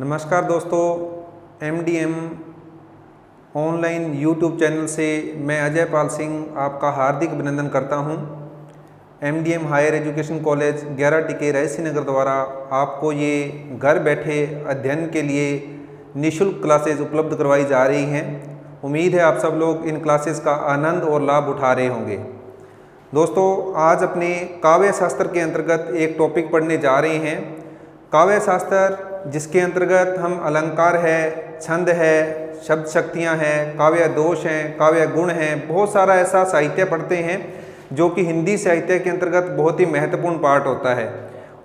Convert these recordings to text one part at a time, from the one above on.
नमस्कार दोस्तों, MDM online YouTube channel से मैं अजय पाल सिंह आपका हार्दिक अभिनंदन करता हूं। MDM हायर एजुकेशन कॉलेज 11 टिके रहसी नगर द्वारा आपको ये घर बैठे अध्ययन के लिए निःशुल्क क्लासेस उपलब्ध करवाई जा रही हैं। उम्मीद है आप सब लोग इन क्लासेस का आनंद और लाभ उठा रहे होंगे। दोस्तों, आज अपने काव्य शास्त्र के अंतर्गत एक टॉपिक पढ़ने जा रहे हैं। काव्य शास्त्र जिसके अंतर्गत हम अलंकार है, छंद है, शब्द शक्तियाँ हैं, काव्य दोष हैं, काव्य गुण हैं, बहुत सारा ऐसा साहित्य पढ़ते हैं जो कि हिंदी साहित्य के अंतर्गत बहुत ही महत्वपूर्ण पार्ट होता है।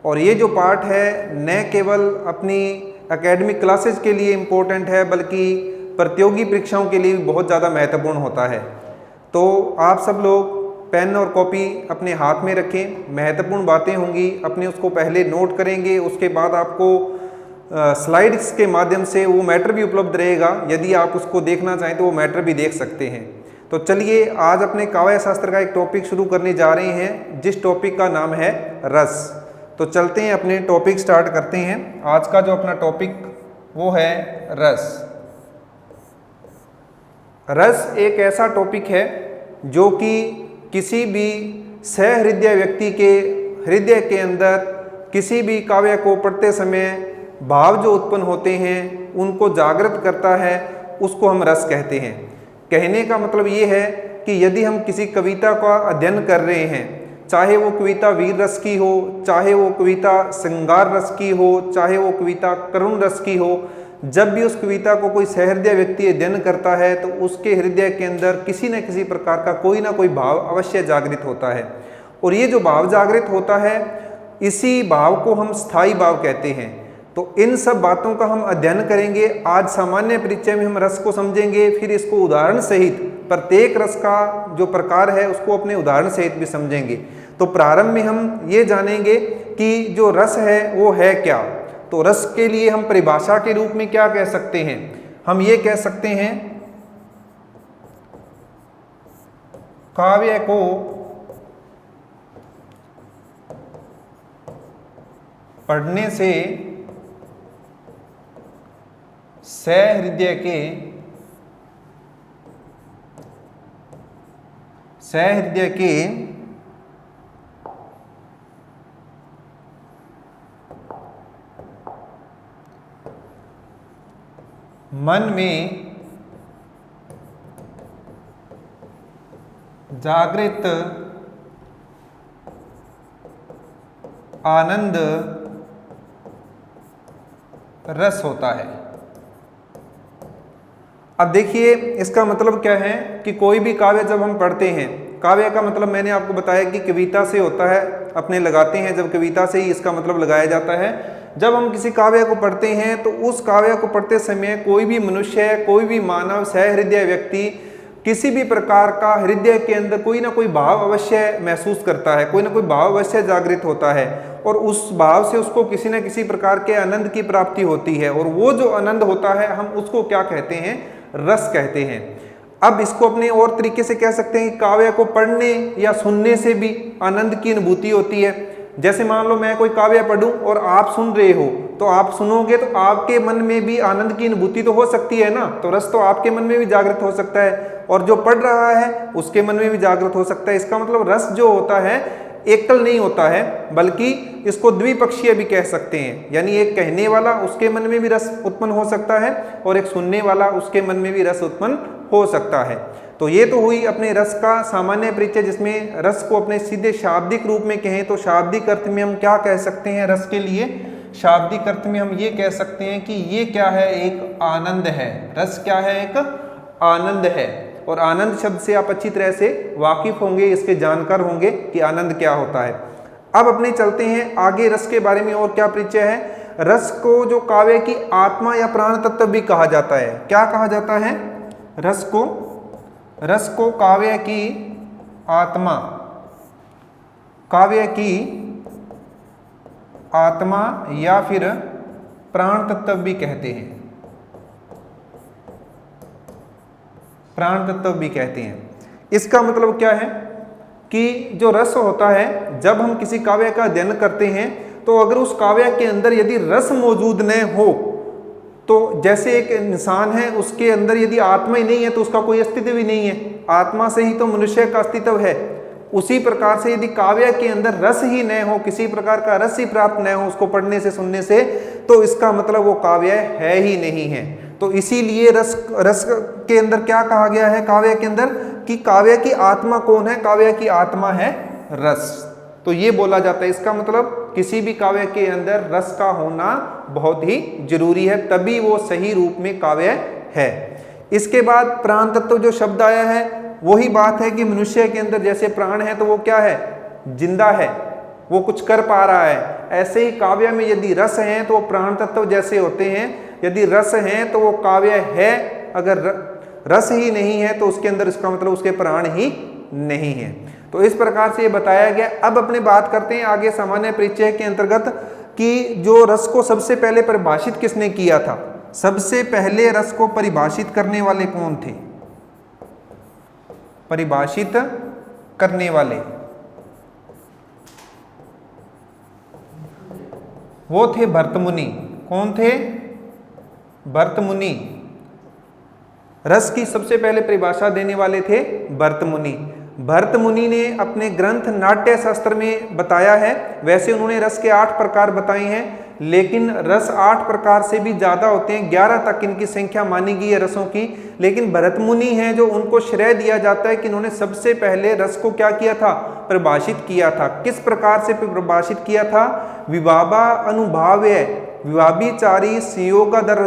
और ये जो पार्ट है न केवल अपनी एकेडमिक क्लासेस के लिए इम्पोर्टेंट है बल्कि प्रतियोगी परीक्षाओं के लिए भी बहुत ज़्यादा महत्वपूर्ण होता है। तो आप सब लोग पेन और कॉपी अपने हाथ में रखें। महत्वपूर्ण बातें होंगी, अपने उसको पहले नोट करेंगे, उसके बाद आपको स्लाइड्स के माध्यम से वो मैटर भी उपलब्ध रहेगा। यदि आप उसको देखना चाहें तो वो मैटर भी देख सकते हैं। तो चलिए आज अपने काव्य शास्त्र का एक टॉपिक शुरू करने जा रहे हैं जिस टॉपिक का नाम है रस। तो चलते हैं अपने टॉपिक स्टार्ट करते हैं। आज का जो अपना टॉपिक वो है रस। रस एक ऐसा टॉपिक है जो कि किसी भी सहृदय व्यक्ति के हृदय के अंदर किसी भी काव्य को पढ़ते समय भाव जो उत्पन्न होते हैं उनको जागृत करता है, उसको हम रस कहते हैं। कहने का मतलब ये है कि यदि हम किसी कविता का अध्ययन कर रहे हैं, चाहे वो कविता वीर रस की हो, चाहे वो कविता श्रृंगार रस की हो, चाहे वो कविता करुण रस की हो, जब भी उस कविता को कोई सहृदय व्यक्ति अध्ययन करता है तो उसके हृदय के अंदर किसी न किसी प्रकार का कोई ना कोई भाव अवश्य जागृत होता है। और ये जो भाव जागृत होता है, इसी भाव को हम स्थायी भाव कहते हैं। तो इन सब बातों का हम अध्ययन करेंगे। आज सामान्य परिचय में हम रस को समझेंगे, फिर इसको उदाहरण सहित प्रत्येक रस का जो प्रकार है उसको अपने उदाहरण सहित भी समझेंगे। तो प्रारंभ में हम ये जानेंगे कि जो रस है वो है क्या। तो रस के लिए हम परिभाषा के रूप में क्या कह सकते हैं? हम ये कह सकते हैं काव्य को पढ़ने से सहृदय के मन में जागृत आनंद रस होता है। अब देखिए इसका मतलब क्या है कि कोई भी काव्य जब हम पढ़ते हैं, काव्य का मतलब मैंने आपको बताया कि कविता से होता है, अपने लगाते हैं जब कविता से ही इसका मतलब लगाया जाता है। जब हम किसी काव्य को पढ़ते हैं तो उस काव्य को पढ़ते समय कोई भी मनुष्य, कोई भी मानव सहृदय व्यक्ति किसी भी प्रकार का हृदय के अंदर कोई ना कोई भाव अवश्य महसूस करता है, कोई ना कोई भाव अवश्य जागृत होता है और उस भाव से उसको किसी न किसी प्रकार के आनंद की प्राप्ति होती है। और वो जो आनंद होता है हम उसको क्या कहते हैं? रस कहते हैं। अब इसको अपने और तरीके से कह सकते हैं कि काव्य को पढ़ने या सुनने से भी आनंद की अनुभूति होती है। जैसे मान लो मैं कोई काव्य पढ़ूं और आप सुन रहे हो, तो आप सुनोगे तो आपके मन में भी आनंद की अनुभूति तो हो सकती है ना। तो रस तो आपके मन में भी जागृत हो सकता है और जो पढ़ रहा है उसके मन में भी जागृत हो सकता है। इसका मतलब रस जो होता है एकल नहीं होता है बल्कि इसको द्विपक्षीय भी कह सकते हैं। यानी एक कहने वाला उसके मन में भी रस उत्पन्न हो सकता है और एक सुनने वाला उसके मन में भी रस उत्पन्न हो सकता है। तो ये तो हुई अपने रस का सामान्य परिचय, जिसमें रस को अपने सीधे शाब्दिक रूप में कहें तो शाब्दिक अर्थ में हम क्या कह सकते हैं रस के लिए? शाब्दिक अर्थ में हम ये कह सकते हैं कि ये क्या है? एक आनंद है। रस क्या है? एक आनंद है। और आनंद शब्द से आप अच्छी तरह से वाकिफ होंगे, इसके जानकार होंगे कि आनंद क्या होता है। अब अपने चलते हैं आगे, रस के बारे में और क्या परिचय है। रस को जो काव्य की आत्मा या प्राण तत्व भी कहा जाता है। क्या कहा जाता है? रस को काव्य की आत्मा, काव्य की आत्मा या फिर प्राण तत्व भी कहते हैं, प्राण तत्व भी कहते हैं। इसका मतलब क्या है कि जो रस होता है, जब हम किसी काव्य का अध्ययन करते हैं तो अगर उस काव्य के अंदर यदि रस मौजूद न हो तो जैसे एक इंसान है, उसके अंदर यदि आत्मा ही नहीं है तो उसका कोई अस्तित्व ही नहीं है, आत्मा से ही तो मनुष्य का अस्तित्व है। उसी प्रकार से यदि काव्य के अंदर रस ही न हो, किसी प्रकार का रस ही प्राप्त न हो उसको पढ़ने से सुनने से, तो इसका मतलब वो काव्य है ही नहीं है। तो इसीलिए रस के अंदर क्या कहा गया है काव्य के अंदर, कि काव्य की आत्मा कौन है, काव्य की आत्मा है रस। तो ये बोला जाता है, इसका मतलब किसी भी काव्य के अंदर रस का होना बहुत ही जरूरी है, तभी वो सही रूप में काव्य है। इसके बाद प्राण तत्व जो शब्द आया है, वही बात है कि मनुष्य के अंदर जैसे प्राण है तो वो क्या है, जिंदा है, वो कुछ कर पा रहा है। ऐसे ही काव्य में यदि रस है तो वो प्राण तत्व जैसे होते हैं, यदि रस है तो वो काव्य है, अगर रस ही नहीं है तो उसके अंदर इसका मतलब उसके प्राण ही नहीं है। तो इस प्रकार से ये बताया गया। अब अपने बात करते हैं आगे सामान्य परिचय के अंतर्गत कि जो रस को सबसे पहले परिभाषित किसने किया था। सबसे पहले रस को परिभाषित करने वाले कौन थे, परिभाषित करने वाले वो थे भर्तमुनि। कौन थे, भर्तमुनि। रस की सबसे पहले परिभाषा देने वाले थे भर्तमुनि। भर्तमुनि ने अपने ग्रंथ नाट्य शास्त्र में बताया है। वैसे उन्होंने रस के 8 प्रकार बताए हैं, लेकिन रस 8 प्रकार से भी ज्यादा होते हैं, 11 तक इनकी संख्या मानी गई है रसों की। लेकिन भरतमुनि हैं जो उनको श्रेय दिया जाता है कि इन्होंने सबसे पहले रस को क्या किया था, परिभाषित किया था। किस प्रकार से परिभाषित किया था, विभावा अनुभाव्य विभाभिचारी संयोगादर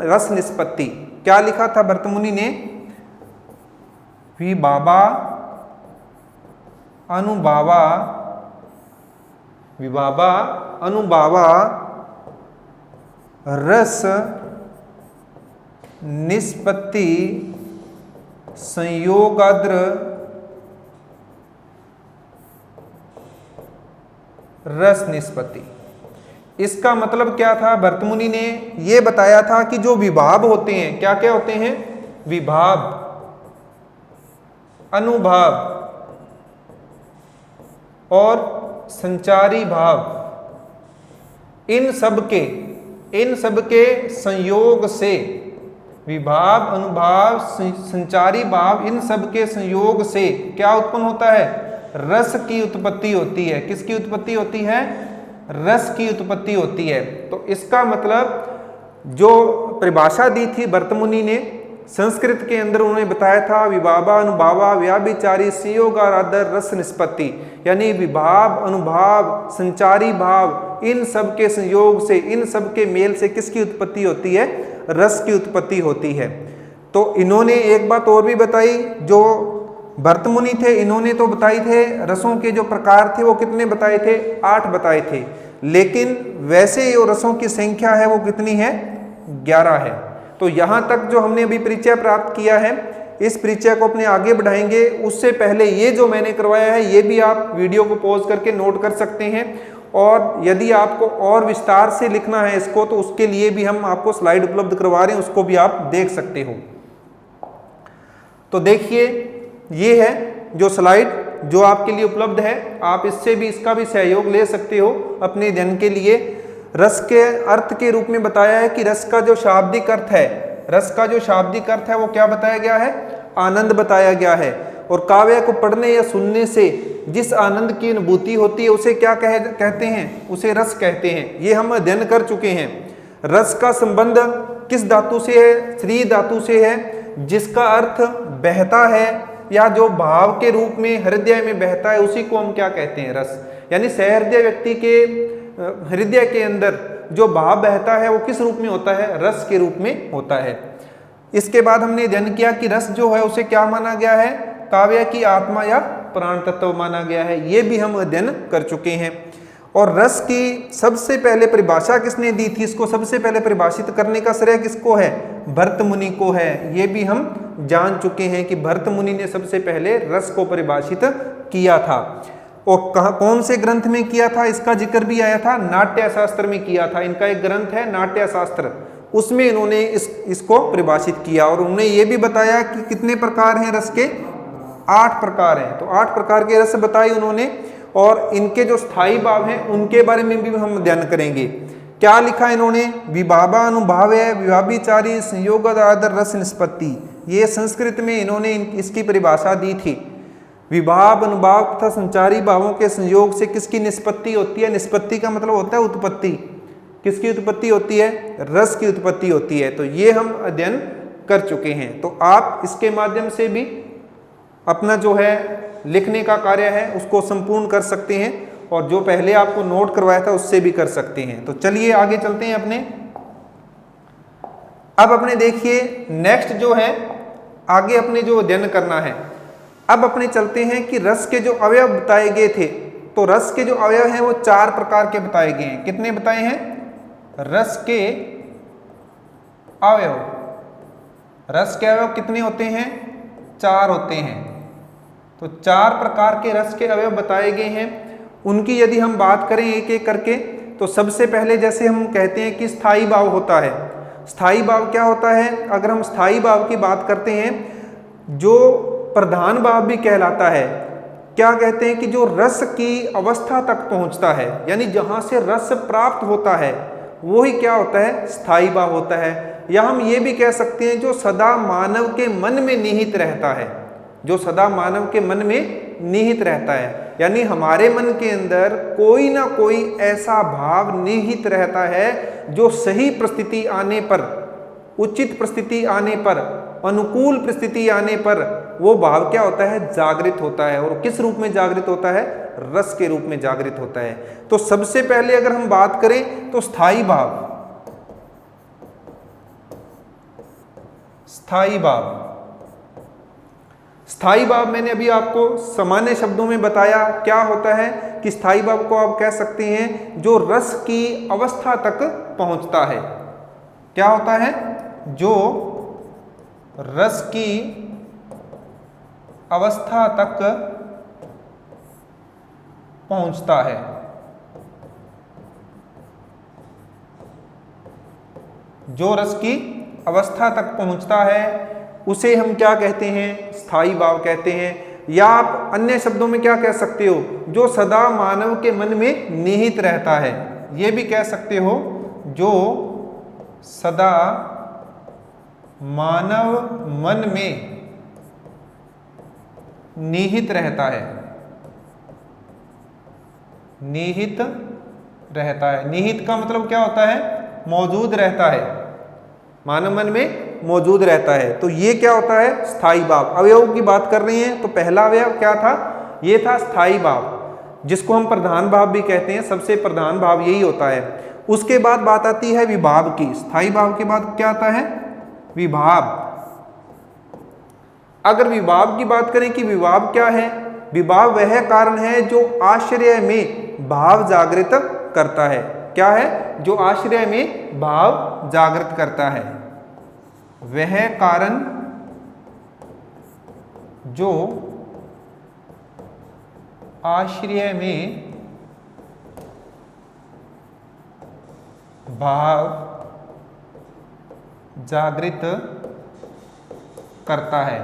रस निष्पत्ति। क्या लिखा था भरतमुनि ने, विभावा अनुभावा विभावा अनुभावा रस निष्पत्ति संयोगाद्र रस निष्पत्ति। इसका मतलब क्या था, भरतमुनि ने यह बताया था कि जो विभाव होते हैं, क्या क्या होते हैं, विभाव, अनुभाव और संचारी भाव, इन सब के संयोग से, विभाव अनुभाव संचारी भाव, इन सब के संयोग से क्या उत्पन्न होता है, रस की उत्पत्ति होती है। किसकी उत्पत्ति होती है, रस की उत्पत्ति होती है। तो इसका मतलब जो परिभाषा दी थी भरतमुनि ने संस्कृत के अंदर, उन्होंने बताया था विभावा अनुभावा व्याभिचारी संयोगादर रस निष्पत्ति, यानी विभाव अनुभाव संचारी भाव, इन सब के संयोग से, इन सब के मेल से किसकी उत्पत्ति होती है, रस की उत्पत्ति होती है। तो इन्होंने एक बात और भी बताई, जो भरतमुनि थे इन्होंने तो बताई थे रसों के जो प्रकार थे वो कितने बताए थे, 8 बताए थे। लेकिन वैसे जो रसों की संख्या है वो कितनी है, 11 है। तो यहाँ तक जो हमने अभी परिचय प्राप्त किया है, इस परिचय को अपने आगे बढ़ाएंगे। उससे पहले ये जो मैंने करवाया है ये भी आप वीडियो को पॉज करके नोट कर सकते हैं, और यदि आपको और विस्तार से लिखना है इसको तो उसके लिए भी हम आपको स्लाइड उपलब्ध करवा रहे हैं, उसको भी आप देख सकते हो। तो देखिए ये है जो स्लाइड जो आपके लिए उपलब्ध है, आप इससे भी इसका भी सहयोग ले सकते हो अपने अध्ययन के लिए। रस के अर्थ के रूप में बताया है कि रस का जो शाब्दिक अर्थ है, रस का जो शाब्दिक अर्थ है वो क्या बताया गया है, आनंद बताया गया है। और काव्य को पढ़ने या सुनने से जिस आनंद की अनुभूति होती है उसे क्या कहते हैं, उसे रस कहते हैं। ये हम अध्ययन कर चुके हैं। रस का संबंध किस धातु से है, श्री धातु से है, जिसका अर्थ बहता है या जो भाव के रूप में हृदय में बहता है, उसी को हम क्या कहते हैं, रस। यानी सहृदय व्यक्ति के हृदय के अंदर जो भाव बहता है वो किस रूप में होता है, रस के रूप में होता है। इसके बाद हमने अध्ययन किया कि रस जो है उसे क्या माना गया है, काव्य की आत्मा या प्राण तत्व माना गया है। ये भी हम अध्ययन कर चुके हैं। और रस की सबसे पहले परिभाषा किसने दी थी, इसको सबसे पहले परिभाषित करने का श्रेय किसको है, भरतमुनि को है। ये भी हम जान चुके हैं कि भरतमुनि ने सबसे पहले रस को परिभाषित किया था। और कौन से ग्रंथ में किया था, इसका जिक्र भी आया था, नाट्य शास्त्र में किया था। इनका एक ग्रंथ है नाट्य शास्त्र, उसमें इन्होंने इसको परिभाषित किया। और उन्होंने ये भी बताया कि कितने प्रकार हैं रस के, 8 प्रकार हैं। तो 8 प्रकार के रस बताए उन्होंने, और इनके जो स्थायी भाव हैं उनके बारे में भी हम अध्ययन करेंगे। क्या लिखा इन्होंने, विभावा अनुभाव्य विभाविचारी संयोग आदर रस निष्पत्ति, ये संस्कृत में इन्होंने इसकी परिभाषा दी थी। विभाव अनुभाव तथा संचारी भावों के संयोग से किसकी निष्पत्ति होती है, निष्पत्ति का मतलब होता है उत्पत्ति, किसकी उत्पत्ति होती है, रस की उत्पत्ति होती है। तो ये हम अध्ययन कर चुके हैं। तो आप इसके माध्यम से भी अपना जो है लिखने का कार्य है उसको संपूर्ण कर सकते हैं, और जो पहले आपको नोट करवाया था उससे भी कर सकते हैं। तो चलिए आगे चलते हैं अपने। अब अपने देखिए नेक्स्ट जो है आगे अपने जो अध्ययन करना है, अब अपने चलते हैं कि रस के जो अवयव बताए गए थे, तो रस के जो अवयव हैं वो 4 प्रकार के बताए गए हैं। कितने बताए हैं, रस के अवयव, रस के अवयव कितने होते हैं, 4 होते हैं। तो 4 प्रकार के रस के अवयव बताए गए हैं। उनकी यदि हम बात करें एक एक करके, तो सबसे पहले जैसे हम कहते हैं कि स्थायी भाव होता है। स्थायी भाव क्या होता है, अगर हम स्थायी भाव की बात करते हैं, जो प्रधान भाव भी कहलाता है, क्या कहते हैं कि जो रस की अवस्था तक पहुंचता है, यानी जहां से रस प्राप्त होता है वो ही क्या होता है, स्थायी भाव होता है। या हम ये भी कह सकते हैं जो सदा मानव के मन में निहित रहता है, जो सदा मानव के मन में निहित रहता है, यानी हमारे मन के अंदर कोई ना कोई ऐसा भाव निहित रहता है जो सही परिस्थिति आने पर, उचित परिस्थिति आने पर, अनुकूल परिस्थिति आने पर वो भाव क्या होता है, जागृत होता है। और किस रूप में जागृत होता है, रस के रूप में जागृत होता है। तो सबसे पहले अगर हम बात करें तो स्थायी भाव, स्थायी भाव, स्थायी भाव मैंने अभी आपको सामान्य शब्दों में बताया क्या होता है कि स्थायी भाव को आप कह सकते हैं जो रस की अवस्था तक पहुंचता है। क्या होता है, जो रस की अवस्था तक पहुंचता है। जो रस की अवस्था तक पहुंचता है उसे हम क्या कहते हैं, स्थायी भाव कहते हैं। या आप अन्य शब्दों में क्या कह सकते हो, जो सदा मानव के मन में निहित रहता है, ये भी कह सकते हो, जो सदा मानव मन में निहित रहता है, निहित रहता है। निहित का मतलब क्या होता है, मौजूद रहता है, मानव मन में मौजूद रहता है। तो ये क्या होता है, स्थायी भाव। अवयव की बात कर रहे हैं तो पहला अवयव क्या था, ये था स्थायी भाव, जिसको हम प्रधान भाव भी कहते हैं। सबसे प्रधान भाव यही होता है। उसके बाद बात आती है विभाव की। स्थायी भाव के बाद क्या आता है, विभाव। अगर विभाव की बात करें कि विभाव क्या है, विभाव वह कारण है जो आश्रय में भाव जागृत करता है। क्या है, जो आश्रय में भाव जागृत करता है, वह कारण जो आश्रय में भाव जागृत करता है।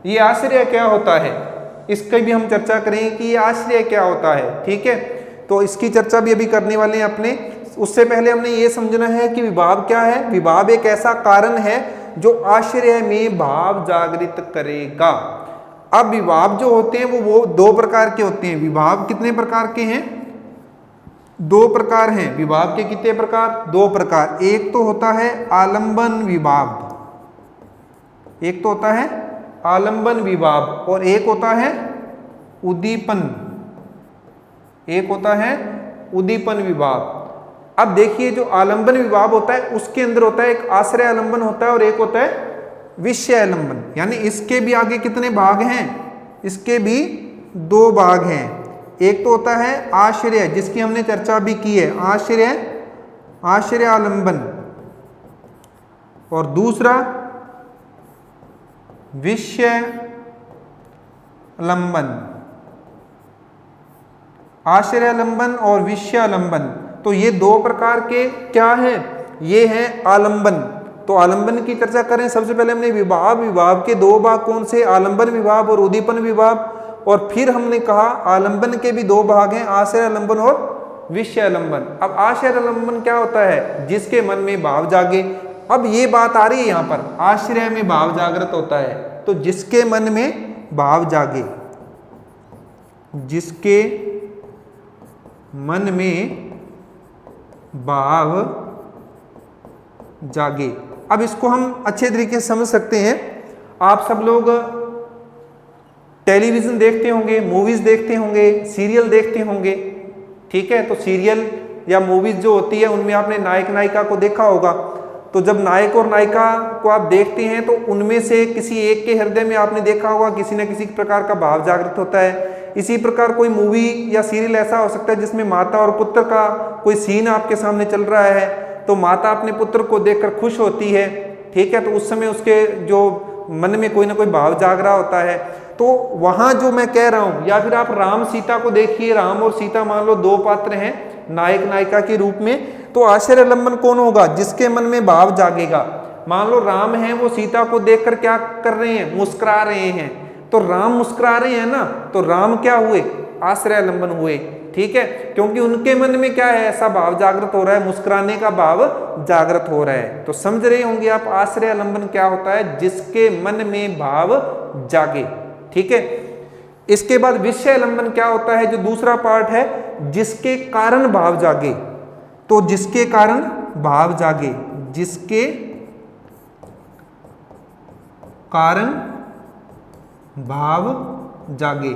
ये आश्रय क्या होता है, इसकी भी हम चर्चा करेंगे कि ये आश्रय क्या होता है। ठीक है, तो इसकी चर्चा भी अभी करने वाले हैं अपने। उससे पहले हमने ये समझना है कि विभाव क्या है। विभाव एक ऐसा कारण है जो आश्रय में भाव जागृत करेगा। अब विभाव जो होते हैं वो 2 प्रकार के होते हैं। विभाव कितने प्रकार के हैं, 2 प्रकार हैं। विभाव के कितने प्रकार, 2 प्रकार। एक तो होता है आलंबन विभाव, एक तो होता है आलंबन विभाव, और एक होता है उद्दीपन, एक होता है उद्दीपन विभाव। अब देखिए जो आलंबन विभाव होता है उसके अंदर होता है एक आश्रय आलंबन होता है और एक होता है विषय आलंबन। यानी इसके भी आगे कितने भाग हैं, इसके भी 2 भाग हैं। एक तो होता है आश्रय, जिसकी हमने चर्चा भी की है, आश्रय आलंबन, और दूसरा विषय आलंबन। आश्रय आलंबन और विषय आलंबन, तो ये 2 प्रकार के क्या हैं, ये हैं आलंबन। तो आलंबन की चर्चा करें, सबसे पहले हमने विभाव के 2 भाग कौन से, आलंबन विभाव और उद्दीपन विभाव। और फिर हमने कहा आलंबन के भी 2 भाग हैं, आश्रय आलंबन और विषयालंबन। अब आश्रयालंबन क्या होता है? जिसके मन में भाव जागे। अब ये बात आ रही है यहाँ पर, आश्रय में भाव जागृत होता है, तो जिसके मन में भाव जागे, जिसके मन में भाव जागे। अब इसको हम अच्छे तरीके से समझ सकते हैं। आप सब लोग टेलीविजन देखते होंगे, मूवीज देखते होंगे, सीरियल देखते होंगे, ठीक है। तो सीरियल या मूवीज जो होती है उनमें आपने नायक नायिका को देखा होगा। तो जब नायक और नायिका को आप देखते हैं तो उनमें से किसी एक के हृदय में आपने देखा होगा किसी न किसी प्रकार का भाव जागृत होता है। इसी प्रकार कोई मूवी या सीरियल ऐसा हो सकता है जिसमें माता और पुत्र का कोई सीन आपके सामने चल रहा है, तो माता अपने पुत्र को देखकर खुश होती है, ठीक है। तो उस समय उसके जो मन में कोई ना कोई भाव जाग रहा होता है। तो वहां जो मैं कह रहा हूं, या फिर आप राम सीता को देखिए, राम और सीता मान लो दो पात्र हैं नायक नायिका के रूप में, तो आश्रयालंबन कौन होगा? जिसके मन में भाव जागेगा। मान लो राम है, वो सीता को देखकर क्या कर रहे हैं? मुस्कुरा रहे हैं। तो राम मुस्कुरा रहे हैं ना, तो राम क्या हुए? आश्रयालंबन हुए, ठीक है। क्योंकि उनके मन में क्या है? ऐसा भाव जागृत हो रहा है, मुस्कुराने का भाव जागृत हो रहा है। तो समझ रहे होंगे आप आश्रयालंबन क्या होता है? जिसके मन में भाव जागे, ठीक है। इसके बाद विषयालंबन क्या होता है? जो दूसरा पार्ट है, जिसके कारण भाव जागे। तो जिसके कारण भाव जागे, जिसके कारण भाव जागे।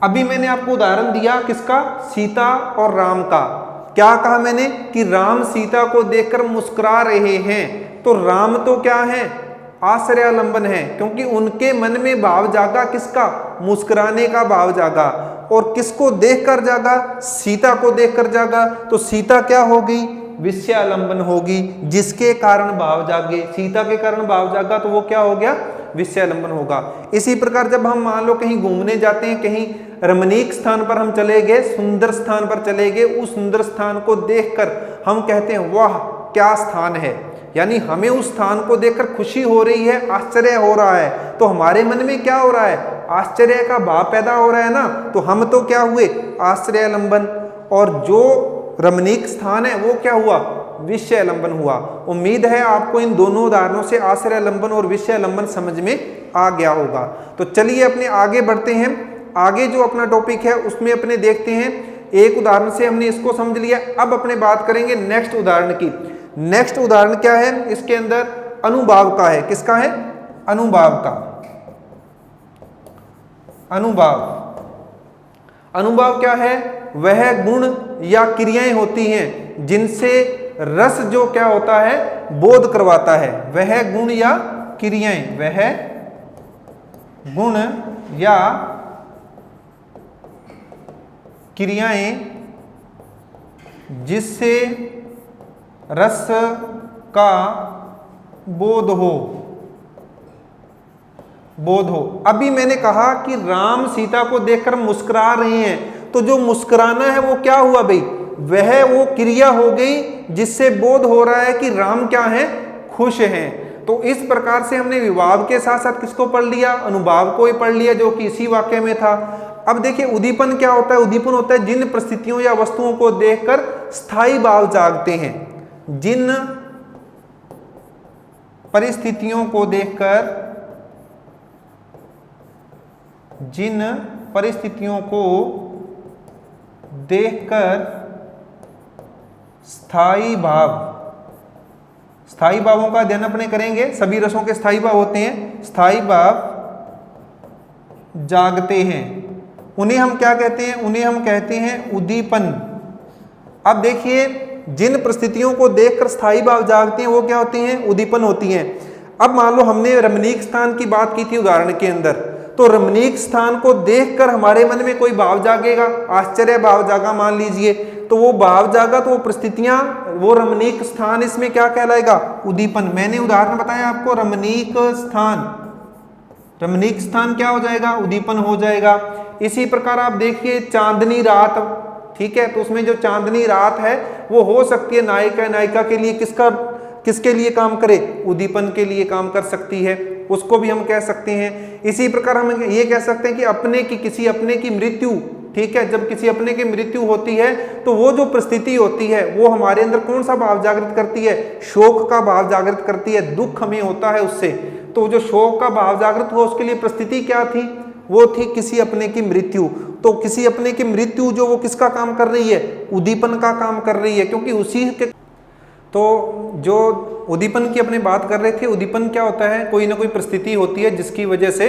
अभी मैंने आपको उदाहरण दिया किसका? सीता और राम का। क्या कहा मैंने? कि राम सीता को देखकर मुस्कुरा रहे हैं। तो राम तो क्या है? आश्रयालंबन है, क्योंकि उनके मन में भाव जागा किसका? मुस्कुराने का भाव जागा। और किसको देखकर जागा? सीता को देखकर जागा। तो सीता क्या होगी? विषयालंबन होगी। जिसके कारण भाव जागे, सीता के कारण भाव जागा, तो वो क्या हो गया? विषयालंबन होगा। इसी प्रकार जब हम मान लो कहीं घूमने जाते हैं, कहीं रमणीक स्थान पर हम चले गए, सुंदर स्थान पर चले गए, उस सुंदर स्थान को देखकर हम कहते हैं वाह क्या स्थान है, यानी हमें उस स्थान को देखकर खुशी हो रही है, आश्चर्य हो रहा है। तो हमारे मन में क्या हो रहा है? आश्चर्य का भाव पैदा हो रहा है ना। तो हम तो क्या हुए? आश्रयालंबन। और जो रमणीक स्थान है वो क्या हुआ? विषयालंबन हुआ। उम्मीद है आपको इन दोनों उदाहरणों से आश्रयालंबन और विषयालंबन समझ में आ गया होगा। तो चलिए अपने आगे बढ़ते हैं। आगे जो अपना टॉपिक है उसमें अपने देखते हैं। एक उदाहरण से हमने इसको समझ लिया, अब अपने बात करेंगे नेक्स्ट उदाहरण की। नेक्स्ट उदाहरण क्या है? इसके अंदर अनुभाव का है। किसका है? अनुभाव का। अनुभाव, अनुभाव क्या है? वह गुण या क्रियाएं होती हैं जिनसे रस जो क्या होता है? बोध करवाता है। वह गुण या क्रियाएं, वह गुण या क्रियाएं जिससे रस का बोध हो, बोध हो। अभी मैंने कहा कि राम सीता को देखकर मुस्कुरा रहे हैं, तो जो मुस्कुराना है वो क्या हुआ भाई? वह वो क्रिया हो गई जिससे बोध हो रहा है कि राम क्या है? खुश हैं। तो इस प्रकार से हमने विभाव के साथ साथ किसको पढ़ लिया? अनुभाव को ही पढ़ लिया, जो कि इसी वाक्य में था। अब देखिए उद्दीपन क्या होता है? उद्दीपन होता है जिन परिस्थितियों या वस्तुओं को देखकर स्थायी भाव जागते हैं। जिन परिस्थितियों को देखकर, जिन परिस्थितियों को देखकर स्थायी भाव, स्थायी भावों का अध्ययन अपने करेंगे। सभी रसों के स्थायी भाव होते हैं, स्थायी भाव जागते हैं। उन्हें हम क्या कहते हैं? उन्हें हम कहते हैं उद्दीपन। अब देखिए जिन परिस्थितियों को देखकर स्थायी भाव जागते हैं वो क्या होती हैं? उद्दीपन होती हैं। अब मान लो हमने रमणीक स्थान की बात की थी उदाहरण के अंदर, तो रमणीक स्थान को देखकर हमारे मन में कोई भाव जागेगा, आश्चर्य भाव जागा मान लीजिए, तो वो भाव जागा, तो वो परिस्थितियां, वो रमणीक स्थान इसमें क्या कहलाएगा? उद्दीपन। मैंने उदाहरण बताया आपको, रमणीक स्थान, रमणीक स्थान क्या हो जाएगा? उद्दीपन हो जाएगा। इसी प्रकार आप देखिए चांदनी रात, ठीक है, तो उसमें जो चांदनी रात है वो हो सकती है नायिका नायिका के लिए किसके लिए काम करे? उद्दीपन के लिए काम कर सकती है, उसको भी हम कह सकते हैं। इसी प्रकार हम ये कह सकते हैं कि अपने की, किसी अपने की मृत्यु, ठीक है। जब किसी अपने की मृत्यु होती है तो वो जो परिस्थिति होती है वो हमारे अंदर कौन सा भाव जागृत करती है? शोक का भाव जागृत करती है, दुख हमें होता है उससे। तो जो शोक का भाव जागृत हुआ उसके लिए परिस्थिति क्या थी? वो थी किसी अपने की मृत्यु। तो किसी अपने की मृत्यु जो वो किसका काम कर रही है? उद्दीपन का काम कर रही है, क्योंकि उसी के तो जो उद्दीपन की अपने बात कर रहे थे, उद्दीपन क्या होता है? कोई ना कोई परिस्थिति होती है जिसकी वजह से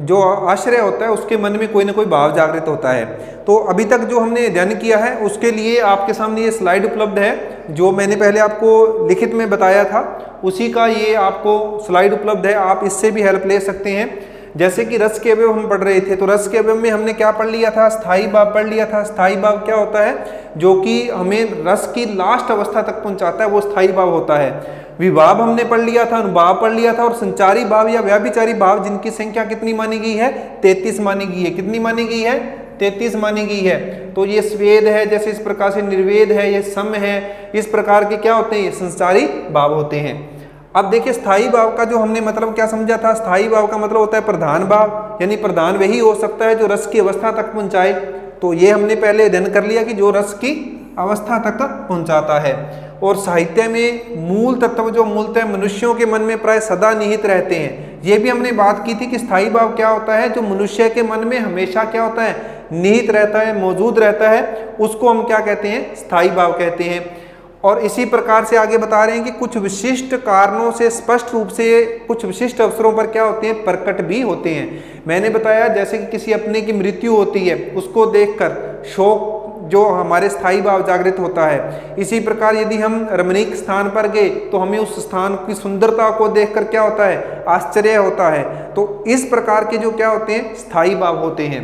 जो आश्रय होता है उसके मन में कोई ना कोई भाव जागृत होता है। तो अभी तक जो हमने अध्ययन किया है उसके लिए आपके सामने ये स्लाइड उपलब्ध है, जो मैंने पहले आपको लिखित में बताया था उसी का ये आपको स्लाइड उपलब्ध है। आप इससे भी हेल्प ले सकते हैं। जैसे कि रस के अवयव हम पढ़ रहे थे, तो रस के अवयव में हमने क्या पढ़ लिया था? स्थायी भाव पढ़ लिया था। स्थायी भाव क्या होता है? जो कि हमें रस की लास्ट अवस्था तक पहुंचाता है, वो स्थायी भाव होता है। विभाव हमने पढ़ लिया था, अनुभाव पढ़ लिया था, और संचारी भाव या व्याभिचारी भाव जिनकी संख्या कितनी मानी गई है? 33 मानी गई है। कितनी मानी गई है? 33 मानी गई है। तो ये स्वेद है, जैसे इस प्रकार से निर्वेद है, ये सम है, इस प्रकार के क्या होते हैं? ये संचारी भाव होते हैं। अब देखिए स्थायी भाव का जो हमने मतलब क्या समझा था? स्थायी भाव का मतलब होता है प्रधान भाव, यानी प्रधान वही हो सकता है जो रस की अवस्था तक पहुंचाए। तो ये हमने पहले अध्ययन कर लिया कि जो रस की अवस्था तक पहुंचाता है। और साहित्य में मूल तत्व जो मूलतः मनुष्यों के मन में प्राय सदा निहित रहते हैं, ये भी हमने बात की थी कि स्थायी भाव क्या होता है? जो मनुष्य के मन में हमेशा क्या होता है? निहित रहता है, मौजूद रहता है, उसको हम क्या कहते हैं? स्थायी भाव कहते हैं। और इसी प्रकार से आगे बता रहे हैं कि कुछ विशिष्ट कारणों से स्पष्ट रूप से कुछ विशिष्ट अवसरों पर क्या होते हैं? प्रकट भी होते हैं। मैंने बताया जैसे कि किसी अपने की मृत्यु होती है, उसको देखकर शोक जो हमारे स्थायी भाव जागृत होता है। इसी प्रकार यदि हम रमणीक स्थान पर गए तो हमें उस स्थान की सुंदरता को देखकर क्या होता है? आश्चर्य होता है। तो इस प्रकार के जो क्या होते हैं? स्थायी भाव होते हैं।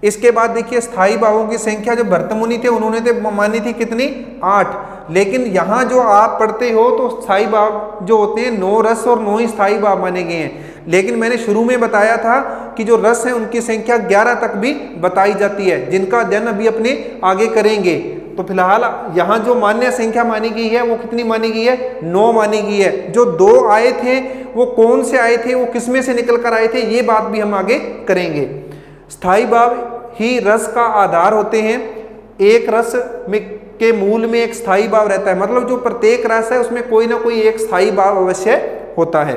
इसके बाद देखिए स्थायी भावों की संख्या जो भरतमुनि थे उन्होंने तो मानी थी कितनी? 8। लेकिन यहाँ जो आप पढ़ते हो तो स्थायी भाव जो होते हैं 9 रस और 9 ही स्थायी भाव माने गए हैं। लेकिन मैंने शुरू में बताया था कि जो रस है उनकी संख्या 11 तक भी बताई जाती है, जिनका अध्ययन अभी अपने आगे करेंगे। तो फिलहाल यहाँ जो मान्य संख्या मानी गई है वो कितनी मानी गई है? 9 मानी गई है। जो 2 आए थे वो कौन से आए थे? वो किसमें से निकल कर आए थे? ये बात भी हम आगे करेंगे। स्थायी भाव ही रस का आधार होते हैं। एक रस में के मूल में एक स्थायी भाव रहता है, मतलब जो प्रत्येक रस है उसमें कोई ना कोई एक स्थायी भाव अवश्य होता है।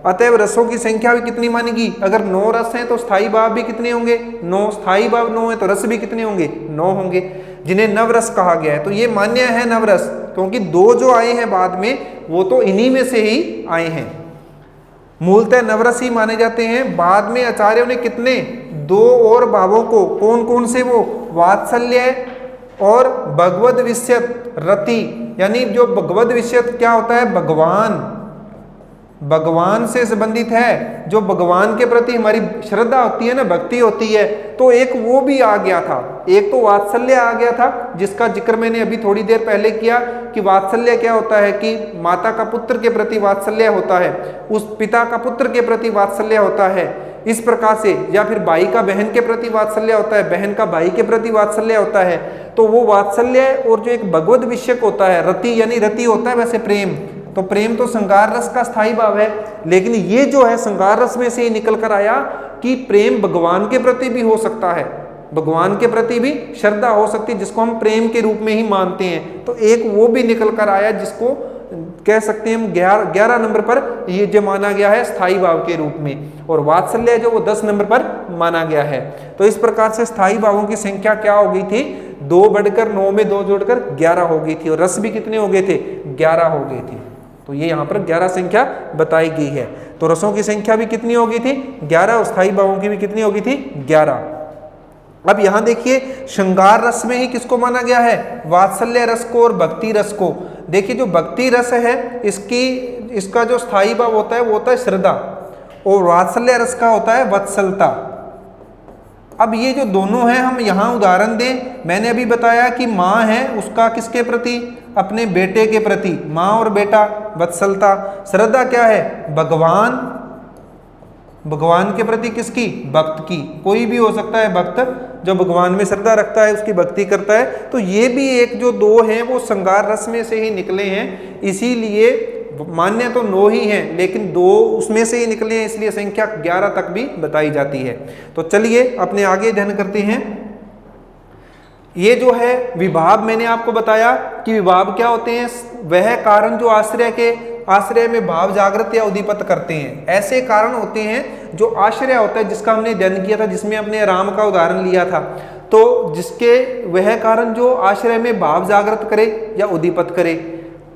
अतएव रसों की संख्या भी कितनी मानेगी? अगर 9 रस हैं तो स्थायी भाव भी कितने होंगे? 9। स्थायी भाव 9 है तो रस भी कितने होंगे? 9 होंगे, जिन्हें नवरस कहा गया है। तो ये मान्य है नवरस, क्योंकि 2 जो आए हैं बाद में वो तो इन्हीं में से ही आए हैं। मूलतः नवरस ही माने जाते हैं। बाद में आचार्यों ने कितने? 2 और भावों को, कौन कौन से? वो वात्सल्य और भगवद विषयत रति, यानी जो भगवद विषयत क्या होता है? भगवान से संबंधित है, जो भगवान के प्रति हमारी श्रद्धा होती है ना, भक्ति होती है, तो एक वो भी आ गया था। एक तो वात्सल्य आ गया था जिसका जिक्र मैंने अभी थोड़ी देर पहले किया कि वात्सल्य क्या होता है कि माता का पुत्र के प्रति वात्सल्य होता है, उस पिता का पुत्र के प्रति वात्सल्य होता है, इस प्रकार से। या फिर भाई का बहन के प्रति वात्सल्य होता है, बहन का भाई के प्रति वात्सल्य होता है। तो वो वात्सल्य और जो एक भगवद विषयक होता है रति, यानी रति होता है वैसे प्रेम, तो प्रेम तो श्रृंगार रस का स्थायी भाव है। लेकिन ये जो है श्रृंगार रस में से ही निकल कर आया कि प्रेम भगवान के प्रति भी हो सकता है, भगवान के प्रति भी श्रद्धा हो सकती है, जिसको हम प्रेम के रूप में ही मानते हैं। तो एक वो भी निकल कर आया जिसको कह सकते हैं हम 11 नंबर पर ये जो माना गया है स्थायी भाव के रूप में, और वात्सल्य जो वो 10 नंबर पर माना गया है। तो इस प्रकार से स्थायी भावों की संख्या क्या हो गई थी? 2 बढ़कर 9 में 2 जोड़कर 11 हो गई थी, और रस भी कितने हो गए थे? 11 हो गए थे। तो ये यहाँ पर 11 संख्या बताई गई है। तो रसों की संख्या भी कितनी हो गई थी? 11, और स्थायी भावों की भी कितनी हो गई थी? 11। अब यहाँ देखिए श्रृंगार रस में ही किसको माना गया है? वात्सल्य रस को और भक्ति रस को। देखिए जो भक्ति रस है इसका जो स्थायी भाव होता है वो होता है श्रद्धा, और वात्सल्य रस का होता है वत्सलता। अब ये जो दोनों हैं हम यहाँ उदाहरण दें। मैंने अभी बताया कि माँ है उसका किसके प्रति? अपने बेटे के प्रति, माँ और बेटा, वत्सलता। श्रद्धा क्या है? भगवान के प्रति किसकी? भक्त की। कोई भी हो सकता है भक्त जो भगवान में श्रद्धा रखता है, उसकी भक्ति करता है। तो ये भी एक जो 2 हैं वो श्रृंगार रस में से ही निकले हैं, इसीलिए मान्य तो 9 ही हैं, लेकिन 2 उसमें से ही निकले हैं, इसलिए संख्या 11 तक भी बताई जाती है। तो चलिए अपने आगे अध्ययन करते हैं। ये जो है विभाव, मैंने आपको बताया कि विभाव क्या होते हैं, वह कारण जो आश्रय में भाव जागृत या उद्दीपित करते हैं। ऐसे कारण होते हैं जो आश्रय होता है, जिसका हमने अध्ययन किया था, जिसमें हमने राम का उदाहरण लिया था। तो जिसके वह कारण जो आश्रय में भाव जागृत करे या उद्दीपित करे,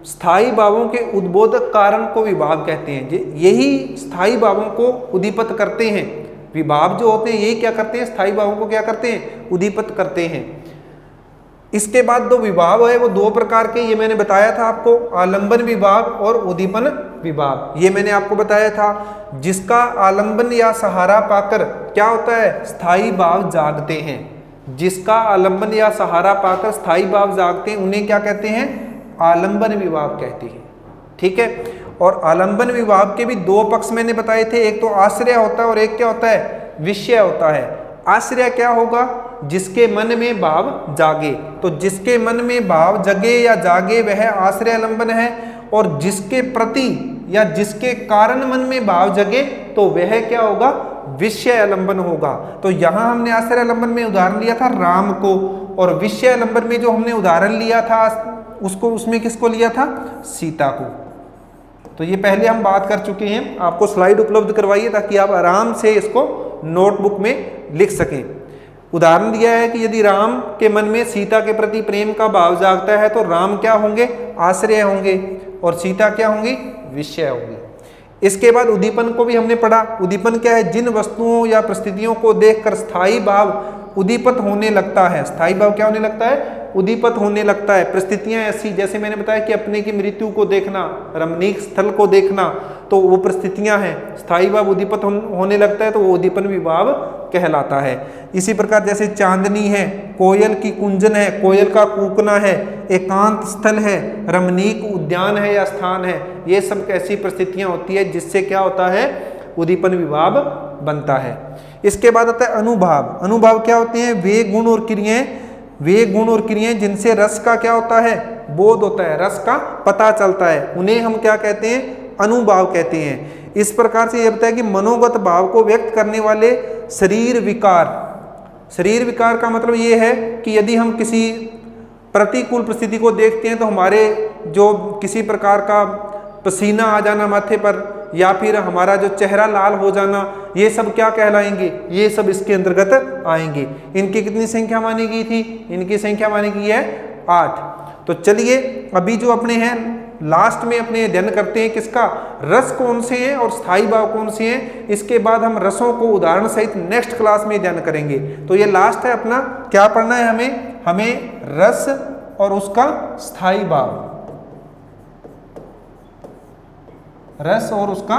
स्थायी भावों के उद्बोधक कारण को विभाव कहते हैं। यही स्थायी भावों को उद्दीपित करते हैं। विभाव जो होते हैं यही क्या करते हैं, स्थायी भावों को क्या करते हैं, उद्दीपित करते हैं। इसके बाद दो विभाव है, वो दो प्रकार के, ये मैंने बताया था आपको, आलंबन विभाव और उद्दीपन विभाव। ये मैंने आपको बताया था, जिसका आलंबन या सहारा पाकर क्या होता है, स्थायी भाव जागते हैं। जिसका आलंबन या सहारा पाकर स्थायी भाव जागते हैं, उन्हें क्या कहते हैं, आलंबन विभाव कहते हैं। ठीक है। और आलंबन विभाव के भी दो पक्ष मैंने बताए थे, एक तो आश्रय होता है और एक क्या होता है, विषय होता है। आश्रय क्या होगा, जिसके मन में भाव जागे। तो जिसके मन में भाव जगे या जागे वह आश्रय आलंबन है, और जिसके प्रति या जिसके कारण मन में भाव जगे तो वह क्या होगा, विषय आलंबन होगा। तो यहां हमने आश्रय आलंबन में उदाहरण लिया था राम को, और विषय आलंबन में जो हमने उदाहरण लिया था उसमें किसको लिया था, सीता को। तो ये पहले हम बात कर चुके हैं, आपको स्लाइड उपलब्ध करवाइए ताकि आप आराम से इसको नोटबुक में लिख सकें। उदाहरण दिया है कि यदि राम के मन में सीता के प्रति प्रेम का भाव जागता है तो राम क्या होंगे, आश्रय होंगे, और सीता क्या होंगी, विषय होंगी। इसके बाद उद्दीपन को भी हमने पढ़ा। उद्दीपन क्या है, जिन वस्तुओं या परिस्थितियों को देखकर स्थायी भाव उद्दीपित होने लगता है। स्थायी भाव क्या होने लगता है, उद्दीपित होने लगता है। परिस्थितियां ऐसी, जैसे मैंने बताया कि अपने की मृत्यु को देखना, रमणीक स्थल को देखना, तो वो परिस्थितियां हैं। स्थायी भाव उद्दीपित होने लगता है तो वो उद्दीपन विभाव कहलाता है। इसी प्रकार जैसे चांदनी है, कोयल की कुंजन है, कोयल का कूकना है, एकांत स्थल है, रमणीक उद्यान है या स्थान है, ये सब ऐसी परिस्थितियां होती है जिससे क्या होता है, उद्दीपन विभाव बनता है। इसके बाद आता है अनुभाव। अनुभाव क्या होते हैं, वे गुण और क्रियाएं जिनसे रस का क्या होता है, बोध होता है, रस का पता चलता है, उन्हें हम क्या कहते हैं, अनुभाव कहते हैं। इस प्रकार से यह बताया कि मनोगत भाव को व्यक्त करने वाले शरीर विकार का मतलब ये है कि यदि हम किसी प्रतिकूल परिस्थिति को देखते हैं तो हमारे जो किसी प्रकार का पसीना आ जाना माथे पर, या फिर हमारा जो चेहरा लाल हो जाना, ये सब क्या कहलाएंगे, ये सब इसके अंतर्गत आएंगे। इनकी कितनी संख्या मानी गई थी, इनकी संख्या मानी गई है 8। तो चलिए अभी जो अपने हैं लास्ट में अपने अध्ययन करते हैं किसका, रस कौन से हैं और स्थायी भाव कौन से हैं। इसके बाद हम रसों को उदाहरण सहित नेक्स्ट क्लास में अध्ययन करेंगे। तो ये लास्ट है अपना, क्या पढ़ना है हमें रस और उसका स्थायी भाव, रस और उसका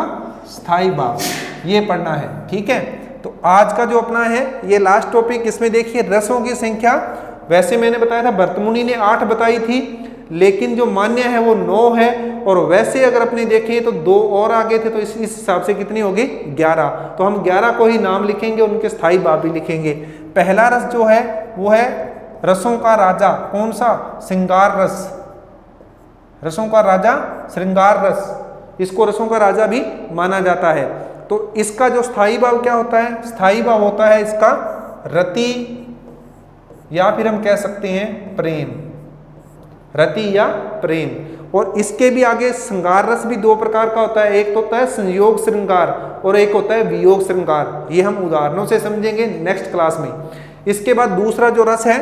स्थायी भाव, ये पढ़ना है। ठीक है। तो आज का जो अपना है ये लास्ट टॉपिक, इसमें देखिए रसों की संख्या, वैसे मैंने बताया था भर्तमुनि ने 8 बताई थी, लेकिन जो मान्य है वो 9 है, और वैसे अगर अपने देखें तो 2 और आगे थे, तो इस हिसाब से कितनी होगी, 11। तो हम 11 को ही नाम लिखेंगे, उनके स्थायी भाव भी लिखेंगे। पहला रस जो है वो है रसों का राजा, कौन सा, श्रृंगार रस। रसों का राजा श्रृंगार रस, इसको रसों का राजा भी माना जाता है। तो इसका जो स्थायी भाव क्या होता है, स्थायी भाव होता है इसका रति, या फिर हम कह सकते हैं प्रेम, रति या प्रेम। और इसके भी आगे श्रृंगार रस भी 2 प्रकार का होता है, एक तो होता है संयोग श्रृंगार और एक होता है वियोग श्रृंगार। ये हम उदाहरणों से समझेंगे नेक्स्ट क्लास में। इसके बाद दूसरा जो रस है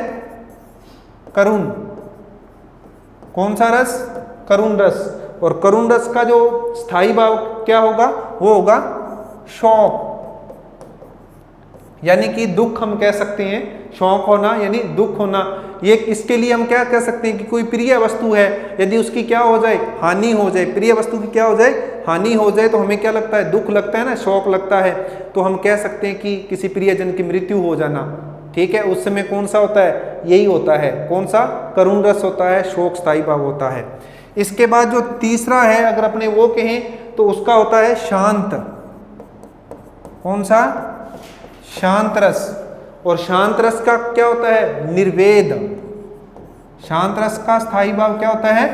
करुण, कौन सा रस, करुण रस। और करुण रस का जो स्थायी भाव क्या होगा, वो होगा शौक, यानी कि दुख हम कह सकते हैं, शौक होना यानी दुख होना। ये इसके लिए हम क्या कह सकते हैं कि कोई प्रिय वस्तु है, यदि उसकी क्या हो जाए, हानि हो जाए, प्रिय वस्तु की क्या हो जाए, हानि हो जाए, तो हमें क्या लगता है, दुख लगता है ना, शौक लगता है। तो हम कह सकते हैं कि किसी प्रियजन की मृत्यु हो जाना। ठीक है। उस समय कौन सा होता है, यही होता है, कौन सा, करुण रस होता है, शोक स्थायी भाव होता है। इसके बाद जो तीसरा है अगर अपने वो कहें तो उसका होता है शांत, कौन सा, शांत रस। और शांत रस का क्या होता है, निर्वेद। शांत रस का स्थायी भाव क्या होता है,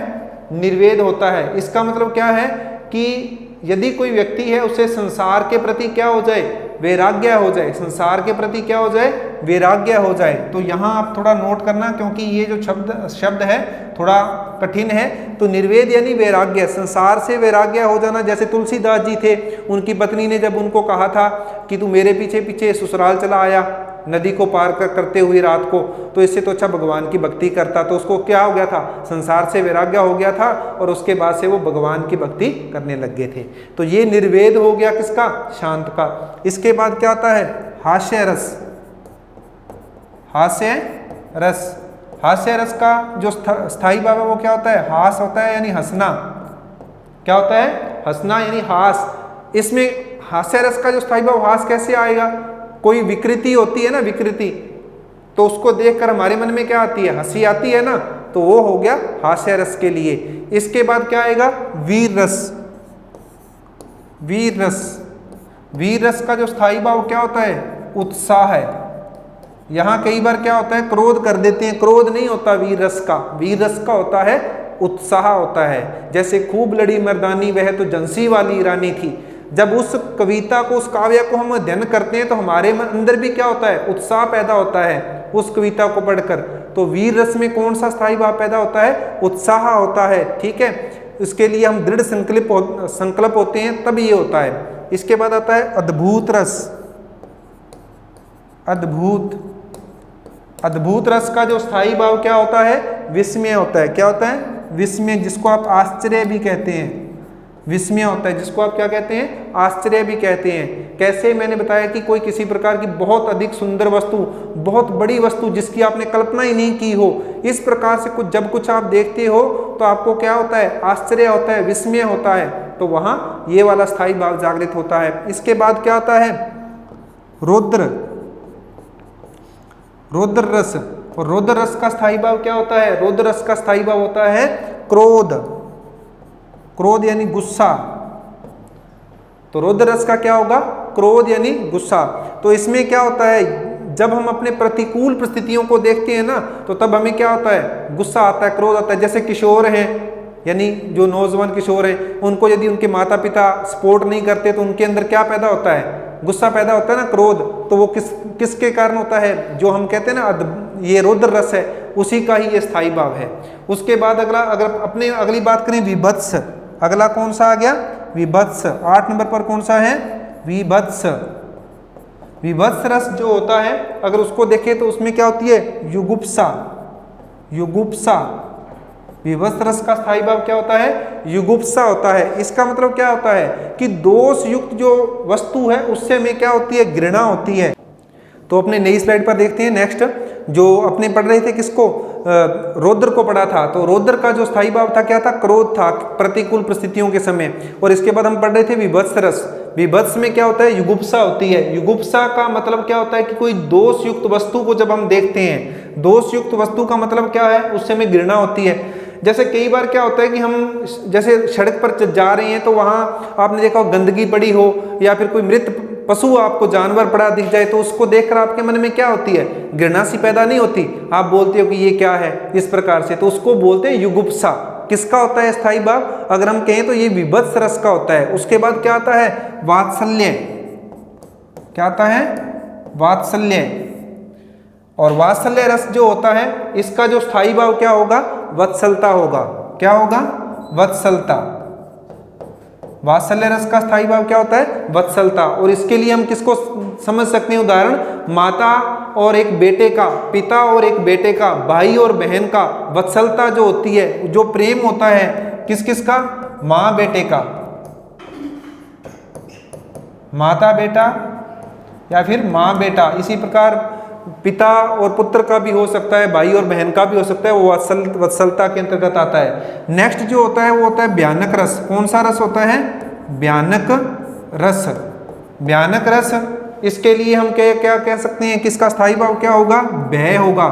निर्वेद होता है। इसका मतलब क्या है कि यदि कोई व्यक्ति है उसे संसार के प्रति क्या हो जाए, वैराग्य हो जाए, संसार के प्रति क्या हो जाए, वैराग्य हो जाए। तो यहाँ आप थोड़ा नोट करना, क्योंकि ये जो शब्द है थोड़ा कठिन है। तो निर्वेद यानी वैराग्य, संसार से वैराग्य हो जाना। जैसे तुलसीदास जी थे, उनकी पत्नी ने जब उनको कहा था कि तू मेरे पीछे पीछे ससुराल चला आया नदी को पार करते हुए रात को, तो इससे तो अच्छा भगवान की भक्ति करता। तो उसको क्या हो गया था, संसार से वैराग्य हो गया था, और उसके बाद से वो भगवान की भक्ति करने लग गए थे। तो ये निर्वेद हो गया किसका, शांत का। इसके बाद क्या आता है, हास्य रस। हास्य रस, हास्य रस का जो स्थायी भाव है वो क्या होता है, हास होता है, यानी हंसना। क्या होता है, हंसना यानी हास। इसमें हास्य रस का जो स्थायी भाव हास कैसे आएगा, कोई विकृति होती है ना, विकृति, तो उसको देखकर हमारे मन में क्या आती है, हंसी आती है ना, तो वो हो गया हास्य रस के लिए। इसके बाद क्या आएगा, वीर रस। वीर रस, वीर रस का जो स्थायी भाव क्या होता है, उत्साह है। यहां कई बार क्या होता है, क्रोध कर देते हैं, क्रोध नहीं होता वीर रस का, वीर रस का होता है उत्साह होता है। जैसे खूब लड़ी मर्दानी वह तो जंसी वाली रानी थी। जब उस कविता को, उस काव्य को हम अध्ययन करते हैं तो हमारे अंदर भी क्या होता है, उत्साह पैदा होता है उस कविता को पढ़कर। तो वीर रस में कौन सा स्थायी भाव पैदा होता है, उत्साह होता है। ठीक है, इसके लिए हम दृढ़ संकल्प होते हैं, तब ये होता है। इसके बाद आता है अद्भुत रस। अद्भुत, अद्भुत रस का जो स्थायी भाव क्या होता है, विस्मय होता है। क्या होता है, विस्मय, जिसको आप आश्चर्य भी कहते हैं। विस्मय होता है जिसको आप क्या कहते हैं, आश्चर्य भी कहते हैं। कैसे, मैंने बताया कि कोई किसी प्रकार की बहुत अधिक सुंदर वस्तु, बहुत बड़ी वस्तु जिसकी आपने कल्पना ही नहीं की हो, इस प्रकार से कुछ जब कुछ आप देखते हो तो आपको क्या होता है, आश्चर्य होता है, विस्मय होता है। तो वहां ये वाला स्थायी भाव जागृत होता है। इसके बाद क्या आता है, रौद्र। रौद्र रस, और रौद्र रस का स्थायी भाव क्या होता है, रौद्र रस का स्थायी भाव होता है क्रोध। क्रोध यानी गुस्सा। तो रौद्र रस का क्या होगा, क्रोध यानी गुस्सा। तो इसमें क्या होता है, जब हम अपने प्रतिकूल परिस्थितियों को देखते हैं ना, तो तब हमें क्या होता है, गुस्सा आता है, क्रोध आता है। जैसे किशोर हैं, यानी जो नौजवान किशोर हैं, उनको यदि उनके माता पिता सपोर्ट नहीं करते तो उनके अंदर क्या पैदा होता है, गुस्सा पैदा होता है ना, क्रोध। तो वो किसके कारण होता है, जो हम कहते हैं ना ये रौद्र रस है, उसी का ही ये स्थायी भाव है। उसके बाद अगला, अगर अपने अगली बात करें, विभत्स। अगला कौन सा आ गया, विभत्स। 8 नंबर पर कौन सा है, विभत्स। विभत्स रस जो होता है, अगर उसको देखें तो उसमें क्या होती है, युगुप्सा। युगुप्सा, विभत्स रस का स्थायी भाव क्या होता है, युगुप्सा होता है। इसका मतलब क्या होता है कि दोष युक्त जो वस्तु है उससे हमें क्या होती है, घृणा होती है। तो अपने नई स्लाइड पर देखते हैं। नेक्स्ट जो अपने पढ़ रहे थे किसको, रौद्र को पढ़ा था। तो रौद्र का जो स्थायी भाव था क्या था, क्रोध था, प्रतिकूल परिस्थितियों के समय। और इसके बाद हम पढ़ रहे थे विभत्स रस। विभत्स में क्या होता है, युगुप्सा होती है। युगुप्सा का मतलब क्या होता है कि कोई दोष युक्त वस्तु को जब हम देखते हैं, दोष युक्त वस्तु का मतलब क्या है, उससे हमें घृणा होती है। जैसे कई बार क्या होता है कि हम जैसे सड़क पर जा रहे हैं तो वहां आपने देखा हो गंदगी पड़ी हो, या फिर कोई मृत पशु आपको जानवर पड़ा दिख जाए, तो उसको देखकर आपके मन में क्या होती है, घृणा सी पैदा नहीं होती, आप बोलते हो कि ये क्या है, इस प्रकार से। तो उसको बोलते हैं युगुप्सा। किसका होता है स्थायी भाव, अगर हम कहें तो ये विभत्स रस का होता है। उसके बाद क्या आता है, वात्सल्य। क्या आता है, वात्सल्य। और वात्सल्य रस जो होता है, इसका जो स्थायी भाव क्या होगा, वत्सलता होगा। क्या होगा, वत्सलता। वात्सल्य रस का स्थायी भाव क्या होता है, वत्सलता। और इसके लिए हम किसको समझ सकते हैं उदाहरण, माता और एक बेटे का, पिता और एक बेटे का, भाई और बहन का वत्सलता जो होती है, जो प्रेम होता है, किस किस का, माँ बेटे का, माता बेटा या फिर माँ बेटा। इसी प्रकार पिता और पुत्र का भी हो सकता है, भाई और बहन का भी हो सकता है, वो वत्सलता के अंतर्गत आता है। नेक्स्ट जो होता है वो होता है भयानक रस। कौन सा रस होता है, भयानक रस। भयानक रस, इसके लिए हम क्या कह सकते हैं, किसका स्थायी भाव क्या होगा, भय होगा।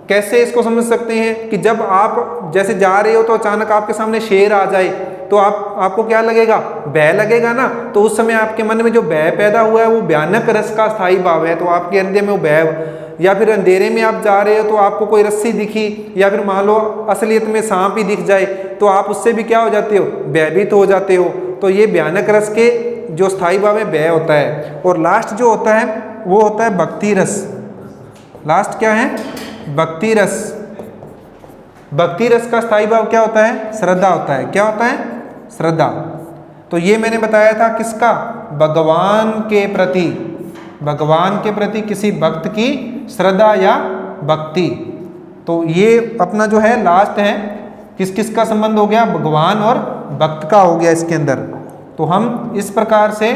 कैसे इसको समझ सकते हैं कि जब आप जैसे जा रहे हो तो अचानक आपके सामने शेर आ जाए तो आपको क्या लगेगा, भय लगेगा ना। तो उस समय आपके मन में जो भय पैदा हुआ है वो भयानक रस का स्थायी भाव है। तो आपके हृदय में वो भय, या फिर अंधेरे में आप जा रहे हो तो आपको कोई रस्सी दिखी, या फिर मान लो असलियत में सांप ही दिख जाए, तो आप उससे भी क्या हो जाते हो, भयभीत हो जाते हो। तो ये भयानक रस के जो स्थायी भाव है व्यय होता है, और लास्ट जो होता है वो होता है भक्ति रस। लास्ट क्या है? भक्ति रस। भक्ति रस का स्थायी भाव क्या होता है? श्रद्धा होता है। क्या होता है? श्रद्धा। तो ये मैंने बताया था किसका? भगवान के प्रति, भगवान के प्रति किसी भक्त की श्रद्धा या भक्ति। तो ये अपना जो है लास्ट है, किस किस का संबंध हो गया? भगवान और भक्त का हो गया इसके अंदर। तो हम इस प्रकार से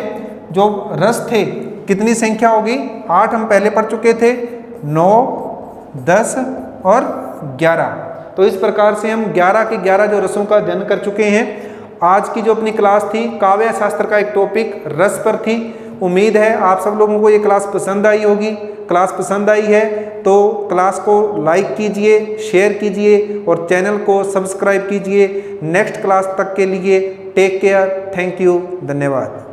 जो रस थे, कितनी संख्या होगी? 8 हम पहले पढ़ चुके थे, 9, 10 और 11। तो इस प्रकार से हम 11 के 11 जो रसों का अध्ययन कर चुके हैं। आज की जो अपनी क्लास थी काव्य शास्त्र का एक टॉपिक रस पर थी। उम्मीद है आप सब लोगों को ये क्लास पसंद आई होगी। क्लास पसंद आई है तो क्लास को लाइक कीजिए, शेयर कीजिए और चैनल को सब्सक्राइब कीजिए। नेक्स्ट क्लास तक के लिए टेक केयर, थैंक यू, धन्यवाद।